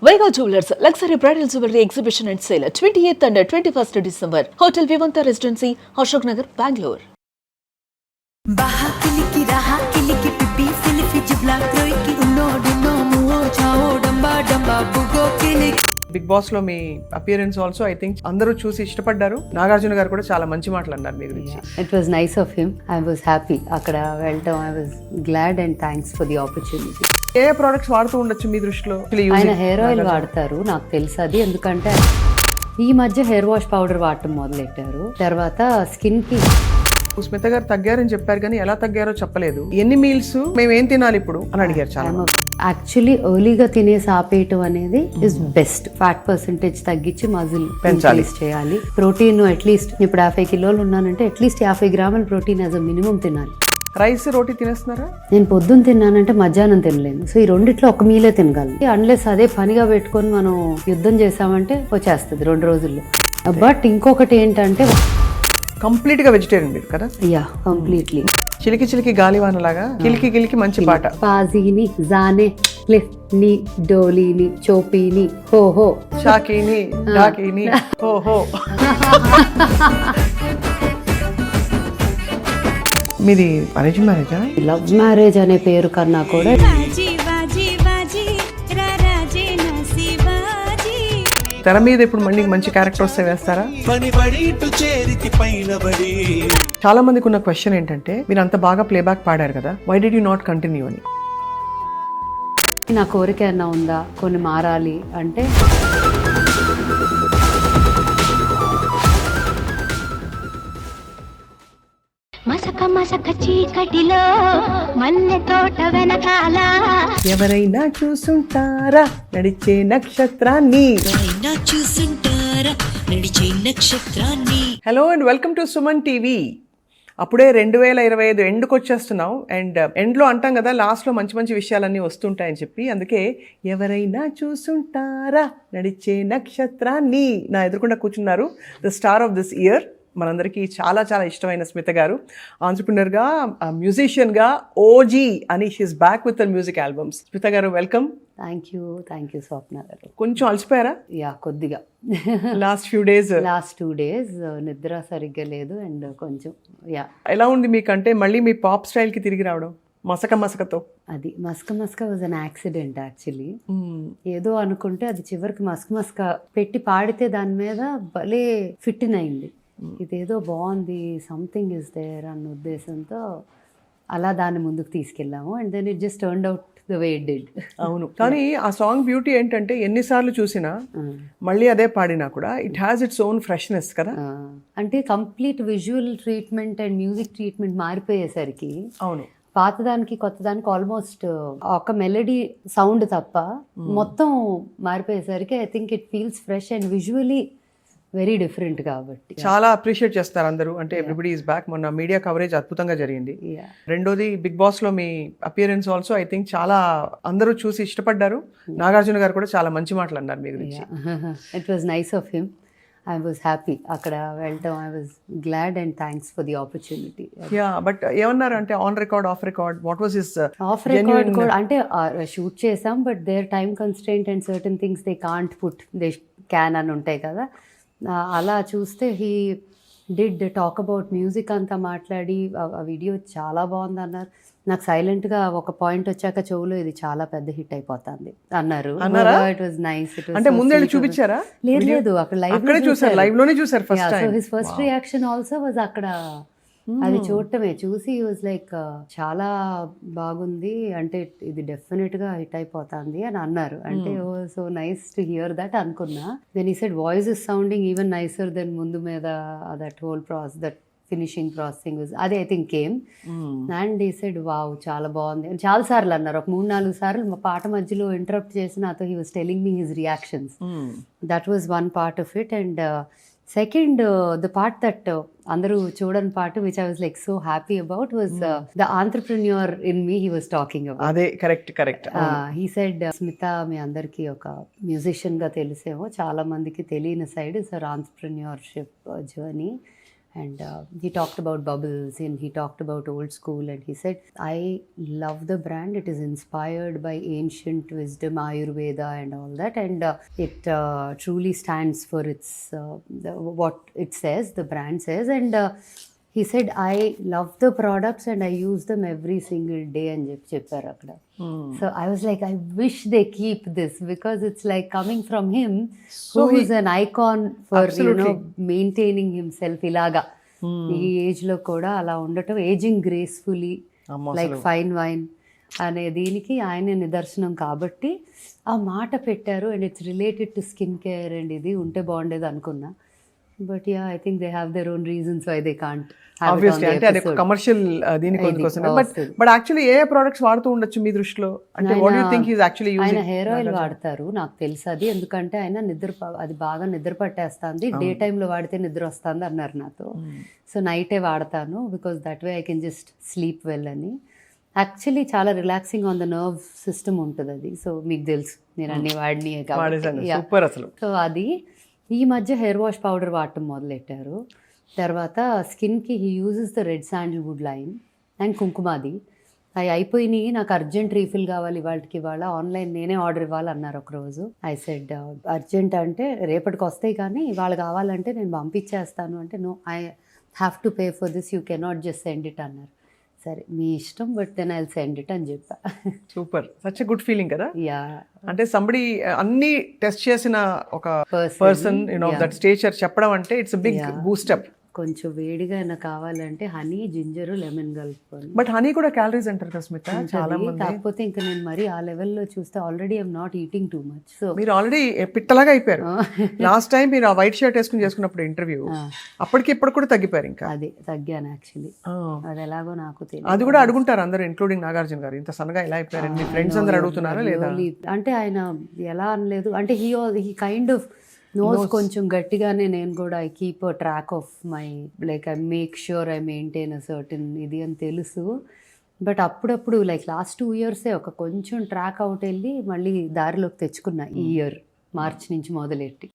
Vega Jewelers Luxury Bridal Jewelry Exhibition and Sale 28th and 21st December. Hotel Vivanta Residency, Ashok Nagar, Bangalore. Bigg boss లో మీ appearance also I think అందరూ చూసి ఇష్టపడ్డారు. నాగార్జున గారు కూడా చాలా మంచి మాటలు అన్నారు మీ గురించి. It was nice of him. I was happy అక్కడ వెళ్ళటం. I was glad and thanks for the opportunity. A products వాడుతూ ఉండొచ్చు మీ దృష్టిలో? ఆయన హెయిర్ ఆయిల్ వాడతారు, నాకు తెలుసు అది. ఎందుకంటే ఈ మధ్య హెయిర్ వాష్ పౌడర్ వాడటం మొదలెట్టారు. తర్వాత స్కిన్ కి స్మిత గారు తగ్గారని చెప్పారు కానీ ఎలా తగ్గారో చెప్పలేదు. ఎన్ని మీల్స్ మేము ఏం తినాలి ఇప్పుడు అని అడిగారు చాలా. యాక్చువల్లీ ఎర్లీగా తినేసి ఆపేయటం అనేది ఇస్ బెస్ట్. ఫ్యాట్ పర్సెంటేజ్ తగ్గించి మజిల్ పెంచాలి చేయాలి. ప్రోటీన్ అట్లీస్ట్ ఇప్పుడు 50 కిలోలు ఉన్నానంటే అట్లీస్ట్ 50 గ్రాముల ప్రోటీన్ యాజ్ అ మినిమం తినాలి. రైస్ రోటీ తినేస్తున్నారా? నేను పొద్దున్న తిన్నానంటే మధ్యాహ్నం తినలేను. సో ఈ రెండిట్లో ఒక మీలే తినగలను. అన్లెస్ అదే పనిగా పెట్టుకొని మనం యుద్ధం చేసామంటే వచ్చేస్తుంది 2 రోజుల్లో. బట్ ఇంకొకటి ఏంటంటే కంప్లీట్ గా వెజిటేరియన్ మీరు కదా? Yeah, completely. చిలికి చిలికి గాలివాన లాగా కిలికి కిలికి మంచి పాట. పాజీని జానే ని డోలీని చోపీని హో హో షాకీని డాకీని హో హో. మీది అరేంజ్ మ్యారేజా? లవ్ మ్యారేజ్ అనే పేరు కన్నా కూడా తెర మీద ఇప్పుడు మళ్ళీ మంచి క్యారెక్టర్ వస్తే వేస్తారా? చాలా మందికి ఉన్న క్వశ్చన్ ఏంటంటే మీరు అంత బాగా ప్లేబ్యాక్ పాడారు కదా, why did you not continue అని. నా కోరిక ఏమన్నా ఉందా కొన్ని మారాలి అంటే? మసక మసక చీకటిలో మల్లె తోట వెనకాల ఎవరైనా చూసుంటారా నడిచే నక్షత్రాన్ని. Hello and welcome to Suman TV. అప్పుడే 2025 ఎండ్కి వచ్చేస్తున్నాం. అండ్ ఎండ్లో అంటాం కదా, లాస్ట్లో మంచి మంచి విషయాలన్నీ వస్తుంటాయని చెప్పి. అందుకే ఎవరైనా చూసుంటారా నడిచే నక్షత్రాన్ని. నా ఎదురుకుండా కూర్చున్నారు the star of this year, మనందరికీ చాలా చాలా ఇష్టమైన స్మిత గారు. ఆంట్రప్రెన్యూర్గా, మ్యూజిషియన్గా ఓజీ అని she is back with her music albums. Smita గారు వెల్కమ్. థ్యాంక్ యూ స్వప్న గారు. కొంచెం అలసిపోయారా? యా, కొద్దిగా. లాస్ట్ 2 days నిద్ర సరిగ్గా లేదు. అండ్ కొంచెం యా. ఎలా ఉంది మీకంటే మళ్ళీ మీ పాప్ స్టైల్కి తిరిగి రావడం మసక మసకతో? అది మస్క వాజ్ అన్ యాక్సిడెంట్ యాక్చువల్లీ. ఏదో అనుకుంటే అది చివరికి మస్క పెట్టి పాడితే దాని మీద భలే ఫిట్ అయింది. ఇదేదో బాగుంది, సంథింగ్ ఇస్ దేర్ అన్న ఉద్దేశంతో అలా దాన్ని ముందుకు తీసుకెళ్ళాము. And then it just turned out the way it did. అవును, కానీ ఆ సాంగ్ బ్యూటీ ఏంటంటే ఎన్నిసార్లు చూసినా మళ్ళీ అదే పాడినా కూడా it has its own freshness కదా. అంటే complete visual treatment and music treatment మారిపోయేసరికి అవును, పాతదానికి కొత్తదానికి ఆల్మోస్ట్ ఒక మెలడీ సౌండ్ తప్ప మొత్తం మారిపోయేసరికి I think it feels fresh and visually very different. కాబట్టి చాలా అప్రిషియేట్ చేస్తారు అందరూ. అంటే ఎవ్రీబడి ఈస్ బ్యాక్. మొన్న మీడియా కవరేజ్ అద్భుతంగా జరిగింది. రెండోది బిగ్ బాస్ లో మీ అపియరెన్స్ ఆల్సో ఐ థింక్ చాలా అందరూ చూసి ఇష్టపడ్డారు. నాగార్జున గారు కూడా చాలా మంచి మాటలు అన్నారు మీ గురించి. It was nice of him. I was happy అక్కడ వెళ్ళటం. I was glad and thanks for the opportunity. Yeah, but ఏమన్నారు అంటే on record, off record, what was his off record కూడా అంటే షూట్ చేసాం, but there time constraint and certain things they can't put, they can అని ఉంటాయి కదా. అలా చూస్తే he did talk about music అంతా మాట్లాడి ఆ వీడియో చాలా బాగుంది అన్నారు. నాకు సైలెంట్గా ఒక పాయింట్ వచ్చాక చెవులో ఇది చాలా పెద్ద హిట్ అయిపోతుంది అన్నారు. It was nice. అంటే ముందే చూపించారా? లేదు, అక్కడ లైవ్ లోనే చూసారు first time. So his first reaction also was అక్కడ అది చూడటమే. చూసి వాజ్ లైక్ చాలా బాగుంది, అంటే ఇది డెఫినెట్ గా హిట్ అయిపోతుంది అని అన్నారు. అంటే oh so nice to hear that అనుకున్నా. Then he said voice is sounding even nicer then ముందు మీద that whole process, that finishing processing అది I think came. And he said wow చాలా బాగుంది అని చాలా సార్లు అన్నారు. ఒక 3-4 సార్లు మా పాట మధ్యలో ఇంటరప్ట్ చేసి నాతో he was telling me his reactions. That was one part of it. And second the part that అందరూ చూడని part which I was like so happy about was the entrepreneur in me he was talking about. అదే correct. He said Smitha మీ అందరికీ ఒక musician గా తెలిసేమో, చాలా మందికి తెలియని side sir entrepreneurship journey. And he talked about bubbles and he talked about old school, and he said, I love the brand. It is inspired by ancient wisdom, Ayurveda and all that, and it truly stands for its what it says, the brand says. And he said, I love the products and I use them every single day అని చెప్పారు అక్కడ. So I was like, I wish they keep this, because it's like coming from him, who is an icon for maintaining himself ఇలాగా ఈ age లో కూడా అలా ఉండటం, ageing gracefully like fine wine అనే దీనికి ఆయన నిదర్శనం కాబట్టి ఆ మాట పెట్టారు. And it's related to skin care and ఇది ఉంటే బాగుండేది అనుకున్నా. But yeah, I think they have their own reasons why they can't. Obviously అంటే అది కమర్షియల్ దీనికోసం. బట్ యాక్చువల్లీ ఏ ప్రొడక్ట్స్ వాడుతూ ఉండొచ్చు మీ దృష్టిలో? అంటే what you think he is actually using? ఆయన హెయిర్ ఆయిల్ వాడతారు, నాకు తెలుసు అది. ఎందుకంటే ఆయన అది బాగా నిద్ర పట్టేస్తుంది, డే టైంలో వాడితే నిద్ర వస్తుంది అన్నారు నాతో. సో నైటే వాడతాను, because that way I can just sleep well అని. యాక్చువల్లీ చాలా relaxing on the nerve system ఉంటుంది అది. సో మీకు తెలుసు నేను అన్ని వాడిని సూపర్ అసలు. సో అది ఈ మధ్య హెయిర్ వాష్ పౌడర్ వాడటం మొదలెట్టారు. తర్వాత స్కిన్కి he uses the red Sandalwood line and Kumkumadi. అవి అయిపోయినాయి, నాకు అర్జెంట్ రీఫిల్ కావాలి వాళ్ళకి, ఇవాళ ఆన్లైన్ నేనే ఆర్డర్ ఇవ్వాలన్నారు ఒకరోజు. ఐ సెడ్ అర్జెంట్ అంటే రేపటికి వస్తాయి కానీ ఇవాళ కావాలంటే నేను పంపించేస్తాను అంటే, no, I have to pay for this, you cannot just send it అన్నారు. సరే మీ ఇష్టం, but then I send it అని చెప్పా. Super, such a good feeling కదా. యా, అంటే సంబడి అన్ని టెస్ట్ చేసిన ఒక పర్సన్ దట్ స్టేచర్ చెప్పడం అంటే it's a big boost up. కొంచెం వేడిగా అయినా కావాలంటే హనీ, జింజర్, లెమన్ కలుపుకోండి. బట్ హనీ కూడా క్యాలరీస్ అంటారు కదా స్మిత చాలా మంది. కాకపోతే ఇంకా నేను మరి ఆ లెవెల్లో చూస్తే already I'm not eating too much. So మీరు ఆల్రెడీ పిట్టలాగా అయిపోయారు. లాస్ట్ టైం మీరు ఆ వైట్ షర్ట్ వేసుకుని చేసుకున్నప్పుడు ఇంటర్వ్యూ, అప్పటికి ఇప్పుడు కూడా తగ్గిపోయారు. ఇంకా అదే తగ్గాను యాక్చువల్లీ. అది ఎలాగో నాకు తెలియదు. అది కూడా అడుగుంటారు అందరూ, ఇంక్లూడింగ్ నాగార్జున గారు, ఇంత సన్నగా ఎలా అయిపోయారు మీ ఫ్రెండ్స్ అందరూ అడుగుతున్నారా లేదా? అంటే ఆయన ఎలా అనలేదు, అంటే హీ కైండ్ ఆఫ్ నోస్ కొంచెం గట్టిగానే. నేను కూడా I keep a track of my, like I make sure I maintain a certain ఇది అని తెలుసు. బట్ అప్పుడప్పుడు లైక్ లాస్ట్ 2 years ఒక కొంచెం ట్రాక్ అవుట్ వెళ్ళి మళ్ళీ దారిలోకి తెచ్చుకున్నా ఈ ఇయర్ మార్చ్ నుంచి మొదలెట్టి.